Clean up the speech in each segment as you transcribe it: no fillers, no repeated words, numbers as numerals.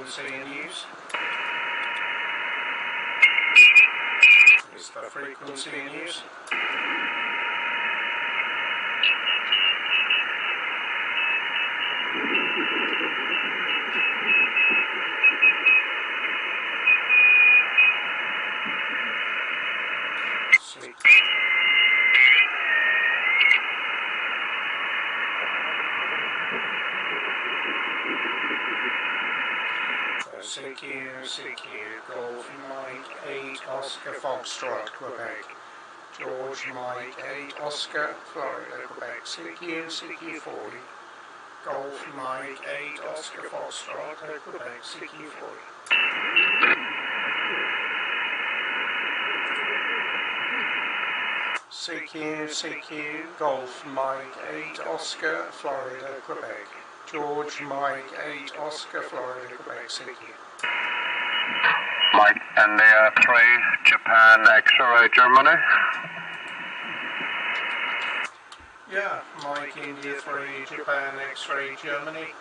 frequency in use? Is the frequency in use? CQ, Golf Mike 8 Oscar Foxtrot, Quebec. George Mike 8 Oscar, Florida, Quebec. CQ40. Golf Mike 8 Oscar Foxtrot, Quebec. CQ40. CQ, Golf Mike 8 Oscar, Florida, Quebec. George Mike 8 Oscar, Florida, Quebec. CQ. Mike India 3, Japan X-ray, Germany. Yeah, Mike India 3, Japan X-ray, Germany.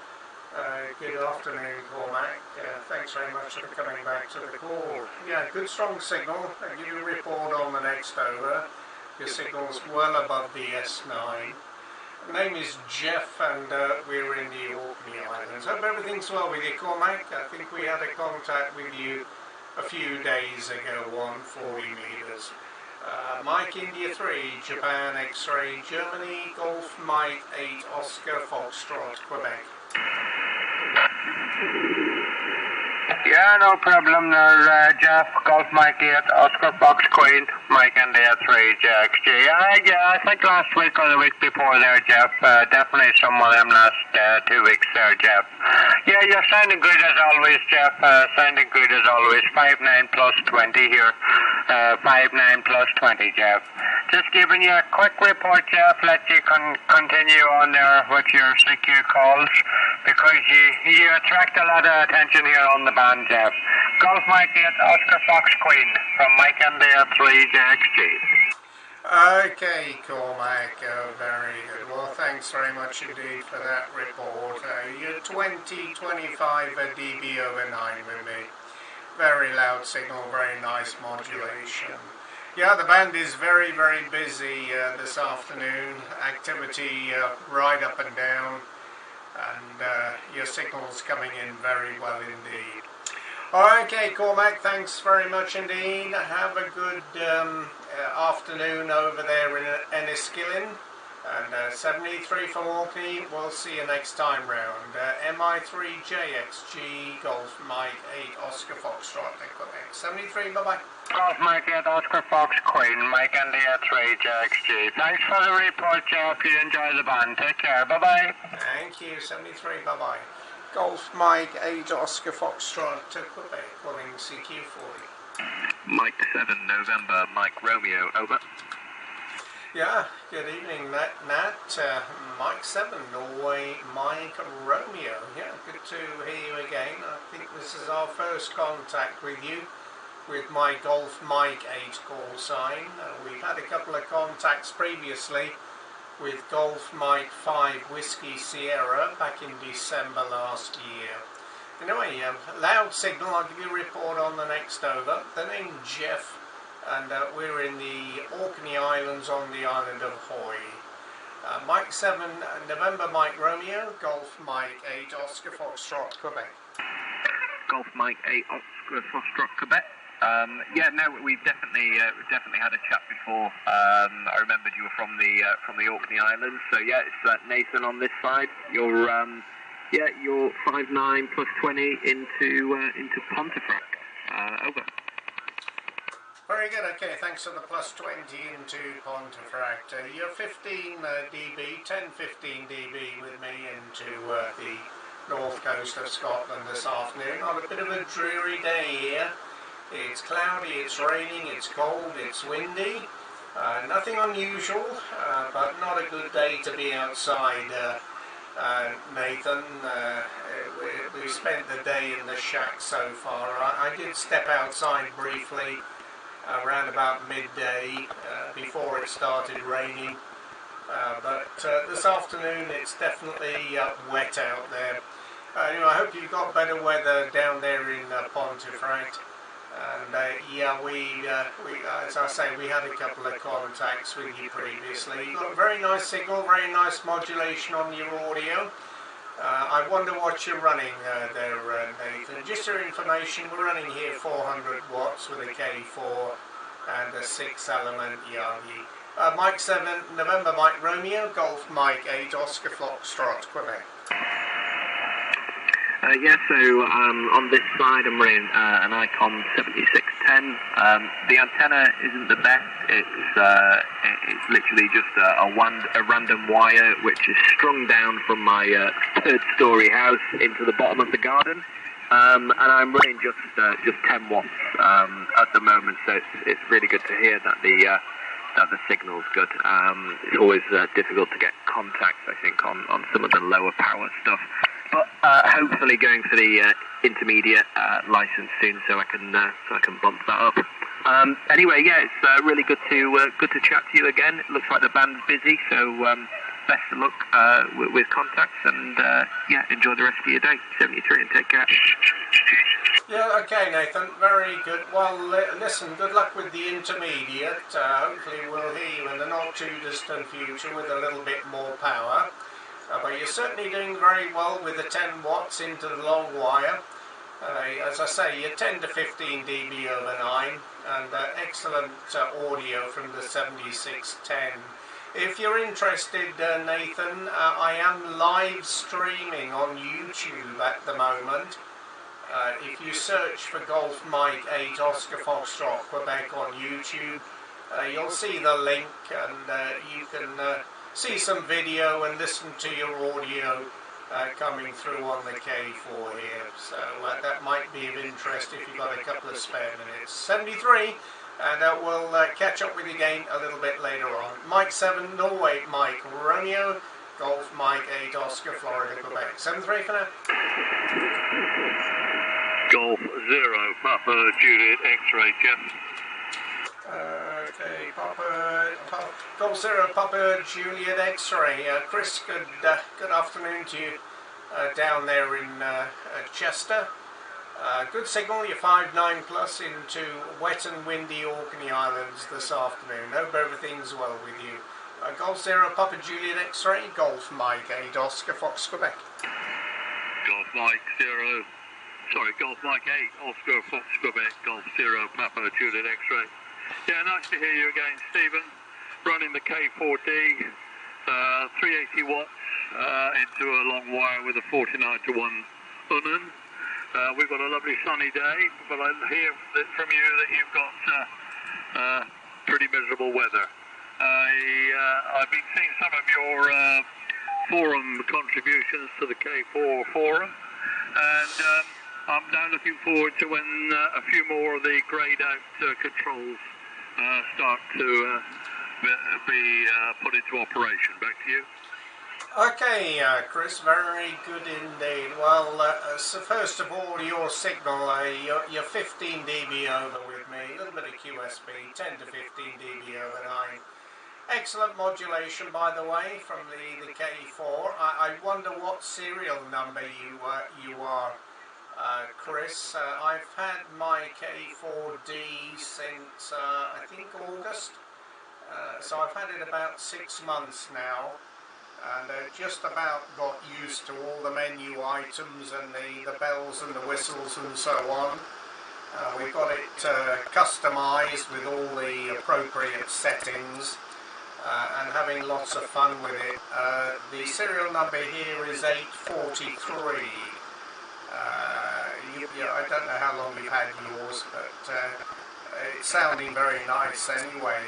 Good afternoon, Cormac. Thanks very much for coming back to the call. Yeah, good strong signal. I'll give you a report on the next over. Your signal's well above the S9. My name is Jeff, and we're in the Orkney Islands. Hope everything's well with you, Cormac. I think we had a contact with you a few days ago on 40 meters. Mike India 3, Japan X-ray, Germany, Golf Mike 8 Oscar Foxtrot, Quebec. Yeah, no problem there, Jeff. Golf Mike 8, Oscar Fox Queen, Mike India 3, JXG. Yeah, I think last week or the week before there, Jeff. Definitely some of them last 2 weeks there, Jeff. Yeah, you're sounding good as always, Jeff. Sounding good as always. 59 plus 20 here. 59 plus 20, Jeff. Just giving you a quick report, Jeff. Let you continue on there with your CQ calls, because you attract a lot of attention here on the band, Jeff. Golf Mike 8, Oscar Fox Queen, from Mike India 3, JXG. Okay, Cormac, very good. Well, thanks very much indeed for that report. You're 20-25 dB over 9 with me. Very loud signal, very nice modulation. Yeah, the band is very, very busy this afternoon. Activity right up and down, and your signal's coming in very well indeed. Okay, Cormac, thanks very much indeed. Have a good afternoon over there in Enniskillen. And 73 from Orkney, we'll see you next time round. MI3JXG, Golf Mike 8 Oscar Foxtrot, Quebec. 73, bye-bye. Golf Mike 8 Oscar Fox Queen, Mike India 3, JXG. Thanks for the report, Jeff. You enjoy the band. Take care. Bye-bye. Thank you. 73, bye-bye. Golf Mike 8 Oscar Foxtrot, Quebec, calling CQ40. Mike 7 November, Mike Romeo, over. Yeah, good evening, Nat. Mike 7, Norway, Mike Romeo. Yeah, good to hear you again. I think this is our first contact with you, with my Golf Mike 8 call sign. We've had a couple of contacts previously with Golf Mike 5 Whiskey Sierra back in December last year. Anyway, loud signal. I'll give you a report on the next over. The name Jeff. And we're in the Orkney Islands on the island of Hoy. Mike 7, November Mike Romeo, Golf Mike 8, Oscar Foxtrot, Quebec. Golf Mike 8, Oscar Foxtrot, Quebec. Yeah, no, we've definitely had a chat before. I remembered you were from the Orkney Islands, so yeah, it's Nathan on this side. You're 5'9" plus 20 into Pontefract. Over. Very good, okay, thanks for the plus 20 into Pontefract. You're 15 dB, 10-15 dB with me into the north coast of Scotland this afternoon on a bit of a dreary day here. It's cloudy, it's raining, it's cold, it's windy. Nothing unusual, but not a good day to be outside, Nathan. We spent the day in the shack so far. I did step outside briefly around about midday before it started raining, but this afternoon it's definitely wet out there. Anyway, I hope you've got better weather down there in Pontefract. And yeah, we, as I say, we had a couple of contacts with you previously. You've got a very nice signal, very nice modulation on your audio. I wonder what you're running there, Nathan. Just for information, we're running here 400 watts with a K4 and a 6-element Yagi. Mike 7, November Mike Romeo, Golf Mike 8, Oscar Foxtrot, Quebec. Yeah, so on this side I'm running an Icon 7610. The antenna isn't the best. It's literally just a random wire which is strung down from my third-story house into the bottom of the garden. And I'm running just 10 watts at the moment, so it's really good to hear that the signal's good. It's always difficult to get contact, I think, on some of the lower power stuff. But hopefully going for the intermediate license soon, so I can bump that up. Anyway, yeah, it's really good to chat to you again. It looks like the band's busy, so best of luck with contacts, and yeah, enjoy the rest of your day. 73 and take care. Yeah, okay, Nathan, very good. Well, listen, good luck with the intermediate. Hopefully we'll hear you in the not too distant future with a little bit more power. But you're certainly doing very well with the 10 watts into the long wire. As I say, you're 10 to 15 dB over 9, and excellent audio from the 7610. If you're interested, Nathan, I am live streaming on YouTube at the moment. If you search for Golf Mike 8 Oscar Foxtrot Quebec on YouTube, you'll see the link, and you can see some video and listen to your audio coming through on the K4 here. So that might be of interest if you've got a couple of spare minutes. 73, and we'll catch up with you again a little bit later on. Mike 7, Norway, Mike Romeo, Golf Mike 8, Oscar, Florida, Quebec. 73 for now. Golf 0, Papa Juliet X-ray, Jeff. Okay, Golf 0, Papa Juliet X-ray. Chris, good afternoon to you down there in Chester. Good signal, you're 5.9 plus into wet and windy Orkney Islands this afternoon. Hope everything's well with you. Golf 0, Papa Juliet X-ray, Golf Mike 8, Oscar Fox, Quebec. Golf Mike 0, sorry, Golf Mike 8, Oscar Fox, Quebec, Golf 0, Papa Juliet X-ray. Yeah, nice to hear you again, Stephen. Running the K4D, 380 watts into a long wire with a 49 to 1 Unan. We've got a lovely sunny day, but I hear from you that you've got pretty miserable weather. I've been seeing some of your forum contributions to the K4 forum, and I'm now looking forward to when a few more of the greyed out controls start to be put into operation. Back to you. Okay, Chris, very good indeed. Well, so first of all, your signal, you're 15 dB over with me, a little bit of QSB, 10 to 15 dB over 9. Excellent modulation, by the way, from the K4. I wonder what serial number you are, Chris. I've had my K4D since, I think, August. So I've had it about 6 months now. And just about got used to all the menu items and the bells and the whistles and so on. We've got it customized with all the appropriate settings and having lots of fun with it. The serial number here is 843. I don't know how long you've had yours, but it's sounding very nice anyway.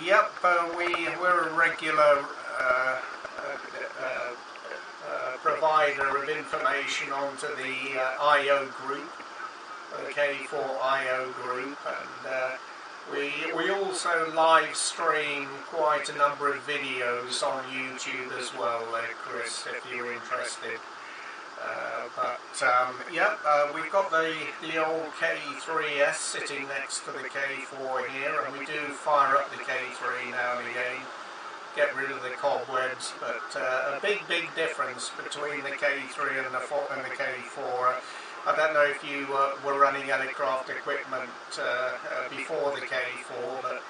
Yep, we're a regular provider of information onto the IO group, the K4 IO group, and we also live stream quite a number of videos on YouTube as well, Chris, if you're interested. We've got the old K3S sitting next to the K4 here, and we do fire up the K3 now and again. get rid of the cobwebs, but a big difference between the K3 and the K4. I don't know if you were running aircraft equipment before the K4, but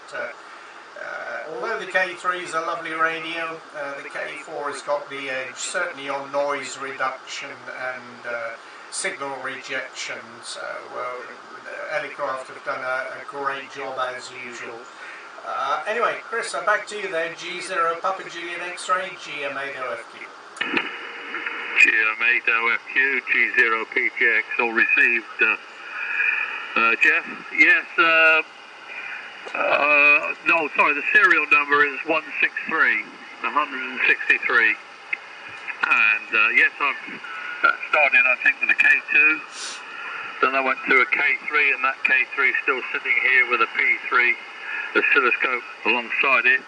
although the K3 is a lovely radio, the K4 has got the edge, certainly on noise reduction and signal rejection. So aircraft have done a great job as usual. Anyway, Chris, back to you there. G0 Papa Juliet X-Ray, GM8OFQ. GM8OFQ, G0 PTX, all received. Jeff, yes, no, sorry, the serial number is 163. And yes, I've started, I think, with a K2. Then I went to a K3, and that K3 is still sitting here with a P3 oscilloscope alongside it.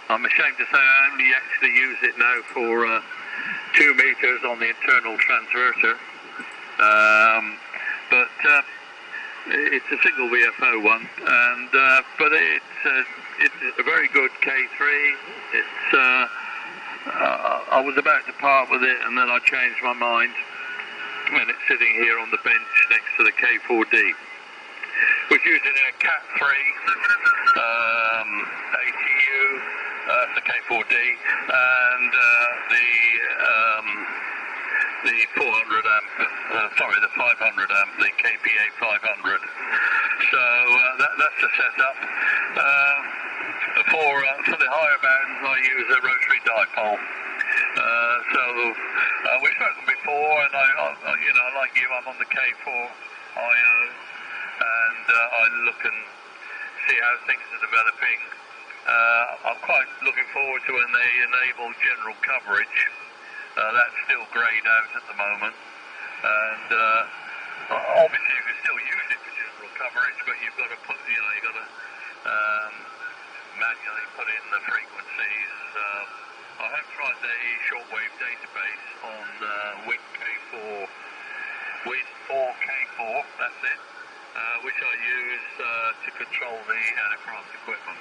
I'm ashamed to say I only actually use it now for 2 meters on the internal transverter. But it's a single VFO one, and but it's a very good K3. It's I was about to part with it, and then I changed my mind, and it's sitting here on the bench next to the K4D. Was using a Cat 3 ATU, the K4D, and the 400 amp, the 500 amp, the KPA 500. So that's the setup. For the higher bands, I use a rotary dipole. So we've spoken before, and I like you, I'm on the K4 IO, and I look and see how things are developing. I'm quite looking forward to when they enable general coverage. That's still greyed out at the moment, and obviously you can still use it for general coverage, but you've got to put, you've got to manually put in the frequencies. I have tried the shortwave database on Win4K4, that's it, which I use to control the aircraft equipment.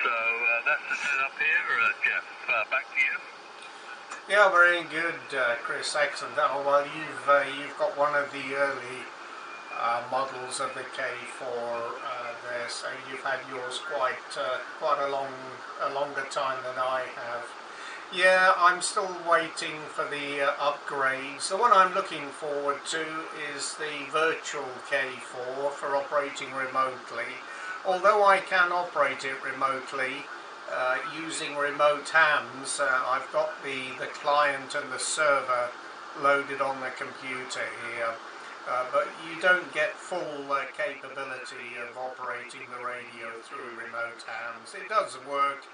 So that's the setup here, Jeff. Back to you. Yeah, very good, Chris. Excellent. Oh, well, you've got one of the early models of the K4 there, so you've had yours quite a longer time than I have. Yeah, I'm still waiting for the upgrades. The one I'm looking forward to is the virtual K4 for operating remotely. Although I can operate it remotely using remote hams, I've got the client and the server loaded on the computer here. But you don't get full capability of operating the radio through remote hams. It does work,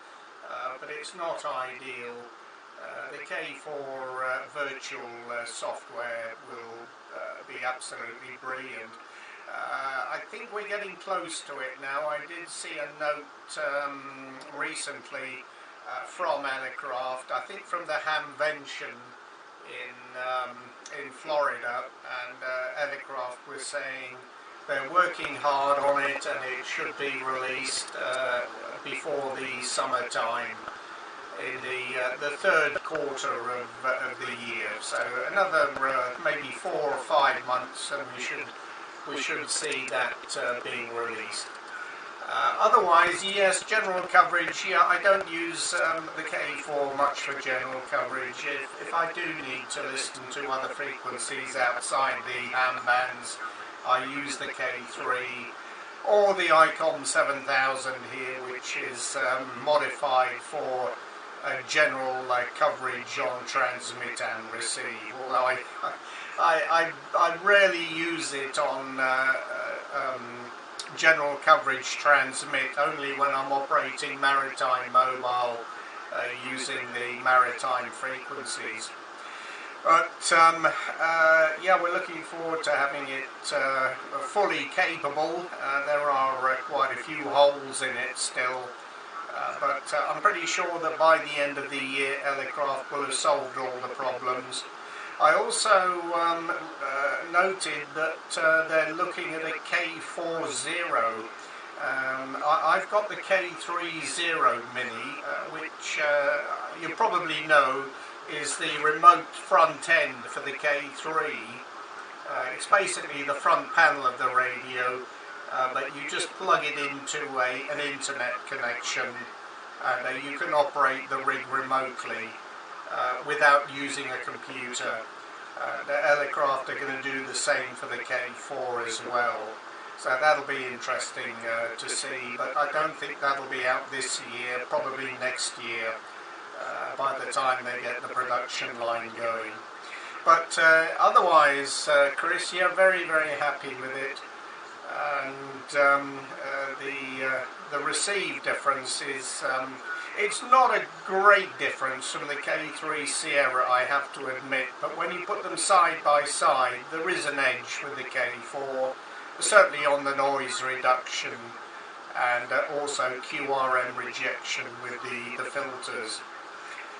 but it's not ideal. The K4 virtual software will be absolutely brilliant. I think we're getting close to it now. I did see a note recently from Aircraft, I think from the Hamvention in Florida, and Aircraft was saying they're working hard on it and it should be released before the summertime, in the third quarter of the year. So another maybe 4 or 5 months, and we should see that being released. Otherwise, yes, general coverage. Yeah, I don't use the K4 much for general coverage. If I do need to listen to other frequencies outside the ham bands, I use the K3 or the ICOM 7000 here, which is modified for general coverage on transmit and receive. Although I rarely use it on general coverage transmit, only when I'm operating maritime mobile using the maritime frequencies. But yeah, we're looking forward to having it fully capable. There are quite a few holes in it still, but I'm pretty sure that by the end of the year Aircraft will have solved all the problems. I also noted that they're looking at a K40 I've got the K30 Mini, which you probably know is the remote front end for the K3. It's basically the front panel of the radio, but you just plug it into an internet connection, and you can operate the rig remotely without using a computer. The aircraft are going to do the same for the K4 as well. So that'll be interesting to see, but I don't think that'll be out this year, probably next year, by the time they get the production line going. But otherwise, Chris, yeah, very, very happy with it. And the receive difference is, it's not a great difference from the K3 Sierra, I have to admit, but when you put them side by side, there is an edge with the K4. Certainly on the noise reduction and also QRM rejection with the filters.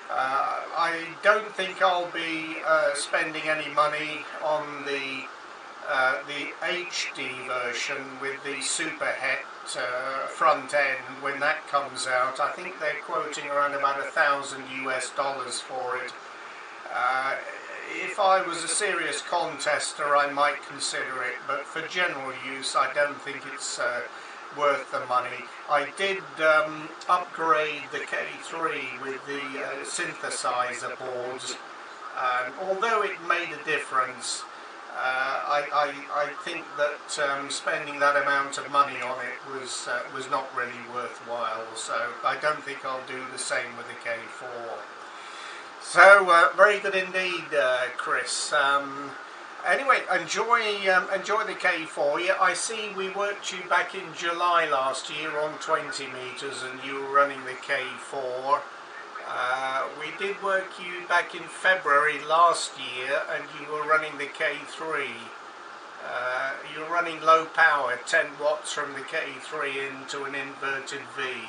I don't think I'll be spending any money on the HD version with the Super Het front end when that comes out. I think they're quoting around about $1,000 US for it. If I was a serious contester, I might consider it, but for general use, I don't think it's worth the money. I did upgrade the K3 with the synthesizer boards. Although it made a difference, I think that spending that amount of money on it was not really worthwhile. So I don't think I'll do the same with the K4. So very good indeed, Chris. Anyway, enjoy the K4. Yeah, I see we worked you back in July last year on 20 meters, and you were running the K4. We did work you back in February last year, and you were running the K3. You were running low power, 10 watts from the K3 into an inverted V.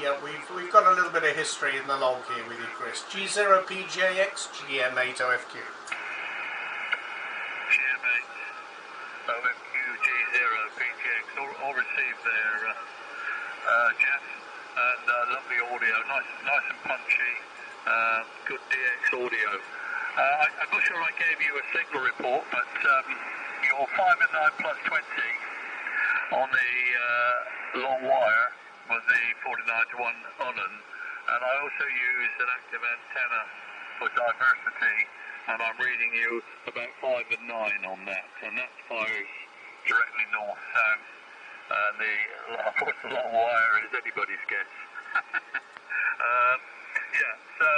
Yeah, we've got a little bit of history in the log here with you, Chris. G0PJX, GM8OFQ. GM8OFQ, G0PJX, all received there, Jeff, and lovely audio, nice and punchy, good DX audio. I'm not sure I gave you a signal report, but your 5 and 9 plus 20 on the long wire was the 49 to 1 Unen, and I also used an active antenna for diversity, and I'm reading you about 5 and 9 on that, and that fires directly north-south, and of course the long wire is anybody's guess. Yeah, so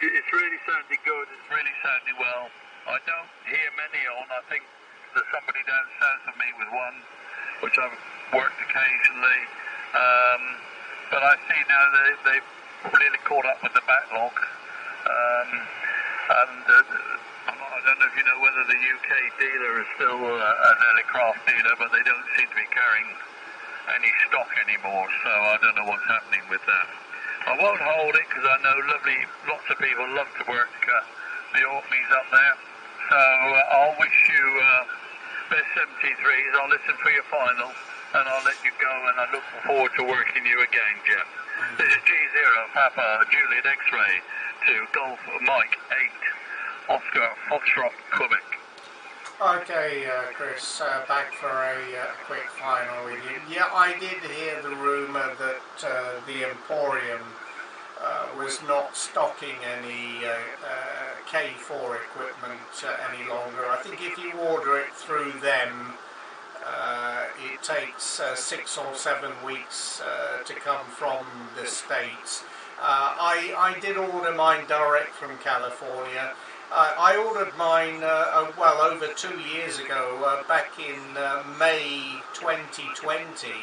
it's really sounding good, it's really sounding well. I don't hear many on, I think there's somebody down south of me with one, which I've worked occasionally, but I see now they've really caught up with the backlog, and I don't know if you know whether the UK dealer is still an aircraft dealer, but they don't seem to be carrying any stock anymore, so I don't know what's happening with that. I won't hold it because I know lots of people love to work the Orkneys up there, so I'll wish you best 73s. I'll listen for your final, and I'll let you go, and I look forward to working you again, Jeff. This is G0 Papa Juliet X-Ray to Golf Mike 8 Oscar Foxtrot Quebec. Okay, Chris, back for a quick final with you. Yeah, I did hear the rumour that the Emporium was not stocking any K4 equipment any longer. I think if you order it through them, it takes 6 or 7 weeks to come from the States. I did order mine direct from California. I ordered mine, well, over 2 years ago, back in May 2020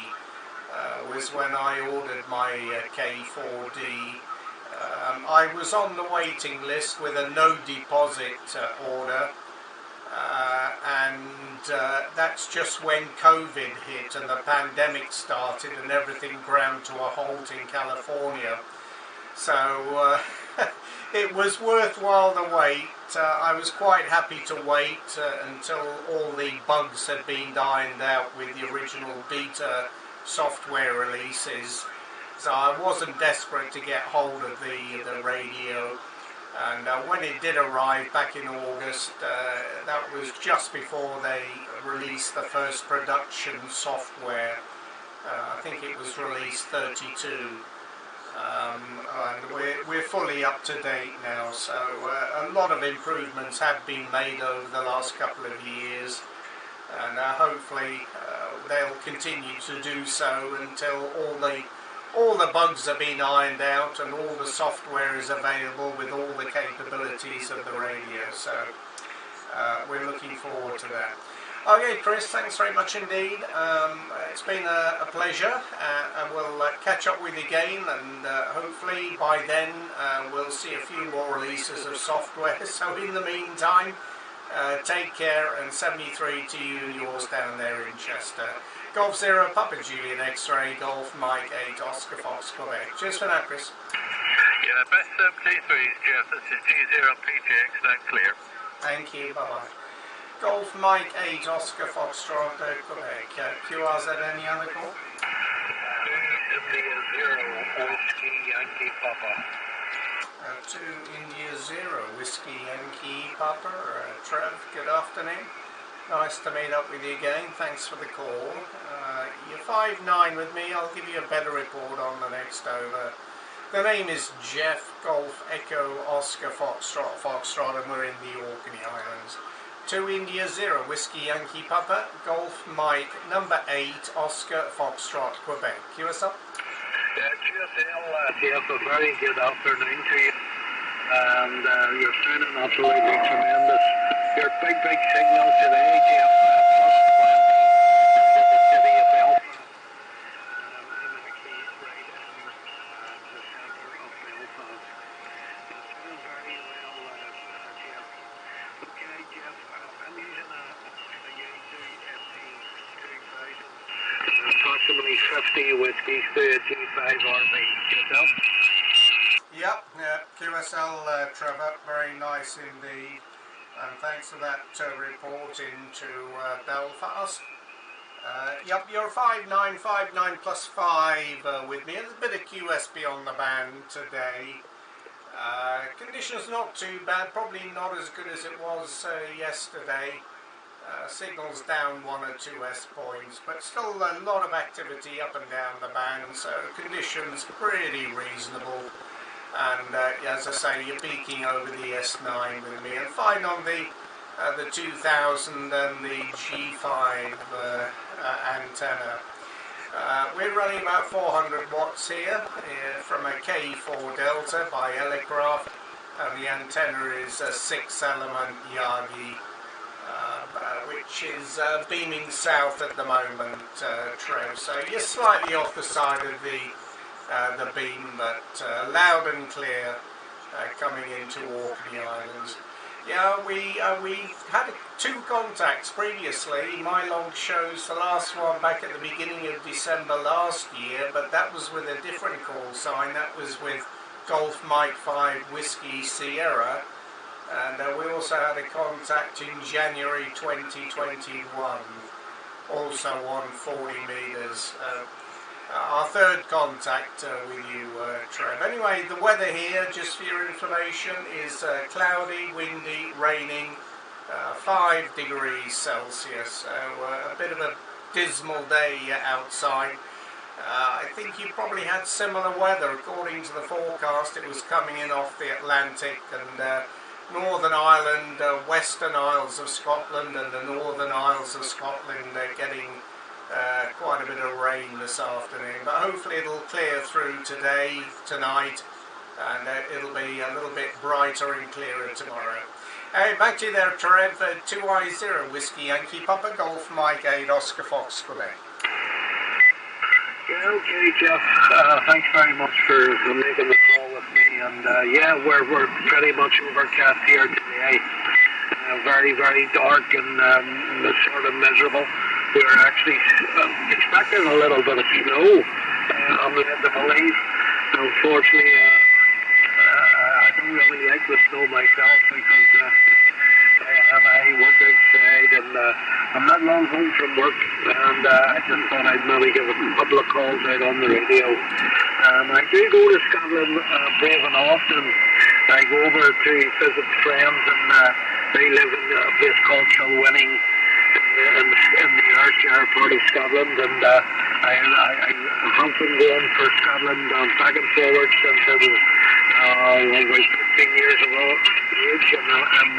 was when I ordered my K4D. I was on the waiting list with a no deposit order, and that's just when COVID hit and the pandemic started and everything ground to a halt in California. So it was worthwhile the wait, but I was quite happy to wait until all the bugs had been ironed out with the original beta software releases. So I wasn't desperate to get hold of the radio. And when it did arrive back in August, that was just before they released the first production software. I think it was release 32. And we're fully up to date now, so a lot of improvements have been made over the last couple of years, and hopefully they'll continue to do so until all the bugs have been ironed out and all the software is available with all the capabilities of the radio. So we're looking forward to that. Okay, Chris, thanks very much indeed. It's been a pleasure, and we'll catch up with you again, and hopefully by then we'll see a few more releases of software. So in the meantime, take care, and 73 to you and yours down there in Chester. Golf Zero, Papa Julian X-Ray, Golf Mike 8, Oscar Fox, Quebec. Cheers for now, Chris. Yeah, best 73s, Jeff. This is G0PTX, that clear. Thank you, bye-bye. Golf Mike 8, Oscar Foxtrot, Quebec. QRZ, any other call? 2 Whiskey Yankee Papa. 2 India 0, Whiskey Yankee Papa. Trev, good afternoon. Nice to meet up with you again. Thanks for the call. You're 5-9 with me. I'll give you a better report on the next over. The name is Jeff, Golf Echo Oscar Foxtrot, and we're in the Orkney Islands. 2 India 0, Whiskey Yankee Papa, Golf Mike, number 8, Oscar Foxtrot, Quebec. QSL? Jeff, a very good afternoon to you. And you're sounding absolutely tremendous. Your big signal today, Jeff, plus 20 into the city of Belfast. I'm actually right in the centre of Belfast. It's doing very well, Jeff. Okay, Jeff, I'm using a GM8OFQ 2000. Approximately 50 whiskies to a G5 RV. Yourself? Yep, QSL, Trevor, very nice indeed. And thanks for that report into Belfast. Yep, you're 5-9 plus 5 with me. There's a bit of QSB on the band today. Conditions not too bad, probably not as good as it was yesterday. Signals down 1 or 2 S points, but still a lot of activity up and down the band, so conditions pretty reasonable. And as I say, you're peaking over the S9 with me, and fine on the 2000 and the G5 antenna. We're running about 400 watts here from a K4 Delta by Elecraft, and the antenna is a 6-element Yagi, which is beaming south at the moment, Trev. So you're slightly off the side of the beam, but loud and clear coming into Orkney Islands. Yeah, we had 2 contacts previously. My log shows the last one back at the beginning of December last year, but that was with a different call sign. That was with Golf Mike 5 Whiskey Sierra, and we also had a contact in January 2021, also on 40 meters. Our third contact with you, Trev. Anyway, the weather here, just for your information, is cloudy, windy, raining, 5 degrees Celsius. So a bit of a dismal day outside. I think you probably had similar weather. According to the forecast, it was coming in off the Atlantic, and Northern Ireland, Western Isles of Scotland, and the Northern Isles of Scotland getting quite a bit of rain this afternoon, but hopefully it'll clear through today, tonight, and it'll be a little bit brighter and clearer tomorrow. Hey, back to you there, Trev. 2I0 Whiskey Yankee Papa, Golf Mike 8, Oscar Fox, Quebec. Yeah, okay, Jeff. Thanks very much for making the call with me. And yeah, we're pretty much overcast here today. Very dark and sort of miserable. We're actually expecting a little bit of snow. I'm led to believe. Unfortunately, I don't really like the snow myself because busy work outside, and I'm not long home from work, and I just thought I'd maybe give a couple of calls out on the radio. I do go to Scotland brave and often. I go over to visit friends, and they live in a place called Kilwinning in the Ayrshire part of Scotland, and I have been going for Scotland back and forward since I was about 15 years of age, and